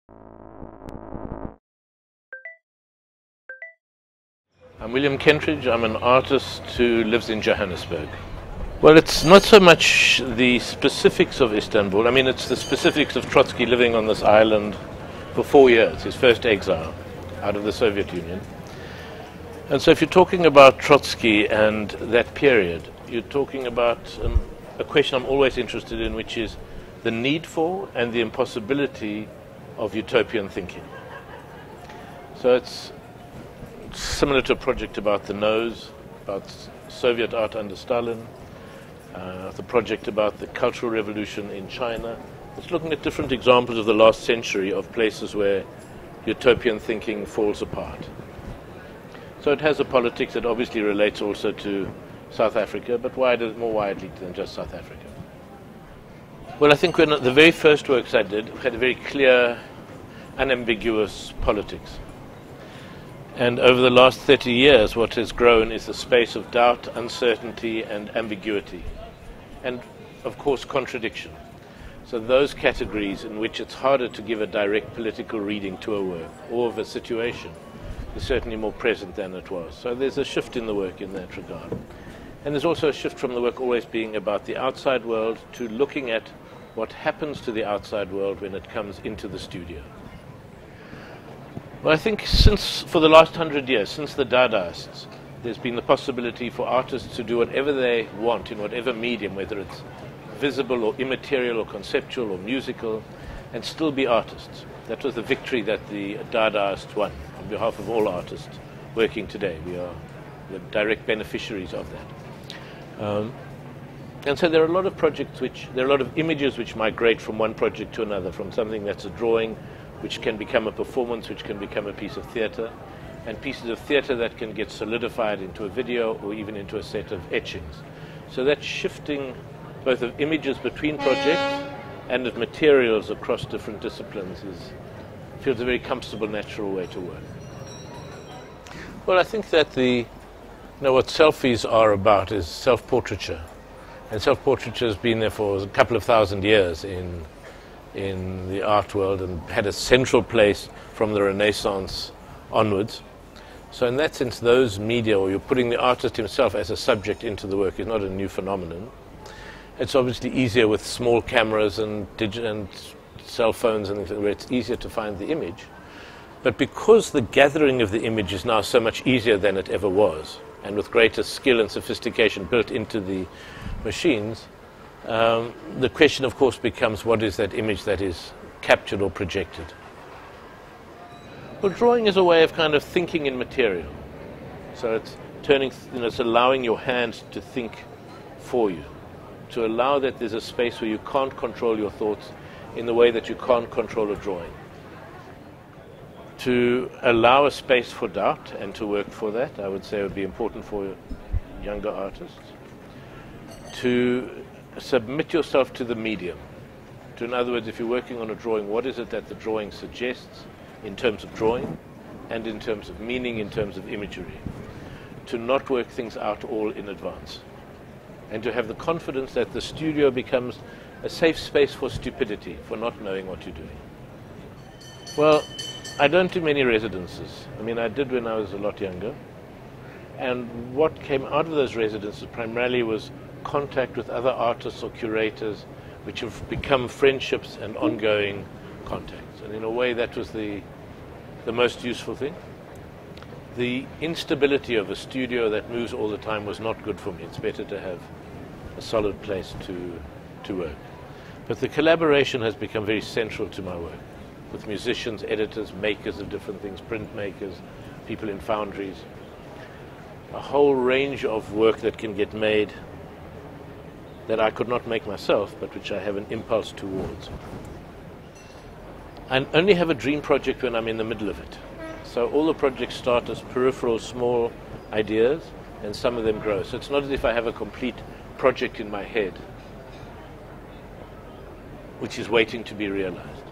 I'm William Kentridge. I'm an artist who lives in Johannesburg. Well, it's not so much the specifics of Istanbul. I mean, it's the specifics of Trotsky living on this island for 4 years, his first exile out of the Soviet Union. And so if you're talking about Trotsky and that period, you're talking about a question I'm always interested in, which is the need for and the impossibility of utopian thinking. So it's similar to a project about the nose, about Soviet art under Stalin, the project about the Cultural Revolution in China. It's looking at different examples of the last century of places where utopian thinking falls apart. So it has a politics that obviously relates also to South Africa, but more widely than just South Africa. Well, I think when the very first works I did had a very clear, unambiguous politics. And over the last 30 years, what has grown is the space of doubt, uncertainty, and ambiguity. And, of course, contradiction. So those categories in which it's harder to give a direct political reading to a work or of a situation is certainly more present than it was. So there's a shift in the work in that regard. And there's also a shift from the work always being about the outside world to looking at what happens to the outside world when it comes into the studio. Well, I think for the last 100 years, since the Dadaists, there's been the possibility for artists to do whatever they want in whatever medium, whether it's visible or immaterial or conceptual or musical, and still be artists. That was the victory that the Dadaists won on behalf of all artists working today. We are the direct beneficiaries of that. And so there are a lot of projects there are a lot of images which migrate from one project to another, from something that's a drawing, which can become a performance, which can become a piece of theatre, and pieces of theatre that can get solidified into a video or even into a set of etchings. So that shifting both of images between projects and of materials across different disciplines feels a very comfortable, natural way to work. Well, I think that what selfies are about is self-portraiture. And self-portraiture has been there for a couple of thousand years in the art world and had a central place from the Renaissance onwards. So in that sense, those media, or you're putting the artist himself as a subject into the work, is not a new phenomenon. It's obviously easier with small cameras and cell phones and things where it's easier to find the image. But because the gathering of the image is now so much easier than it ever was, and with greater skill and sophistication built into the machines, the question, of course, becomes what is that image that is captured or projected? Well, drawing is a way of kind of thinking in material. So it's it's allowing your hand to think for you, to allow that there's a space where you can't control your thoughts in the way that you can't control a drawing. To allow a space for doubt and to work for that, I would say would be important for younger artists. To submit yourself to the medium. In other words, if you're working on a drawing, what is it that the drawing suggests in terms of drawing and in terms of meaning, in terms of imagery? To not work things out all in advance. And to have the confidence that the studio becomes a safe space for stupidity, for not knowing what you're doing. Well, I don't do many residences. I mean, I did when I was a lot younger. And what came out of those residences primarily was contact with other artists or curators, which have become friendships and ongoing contacts. And in a way, that was the most useful thing. The instability of a studio that moves all the time was not good for me. It's better to have a solid place to work. But the collaboration has become very central to my work, with musicians, editors, makers of different things, printmakers, people in foundries. A whole range of work that can get made that I could not make myself, but which I have an impulse towards. I only have a dream project when I'm in the middle of it. So all the projects start as peripheral, small ideas, and some of them grow. So it's not as if I have a complete project in my head, which is waiting to be realized.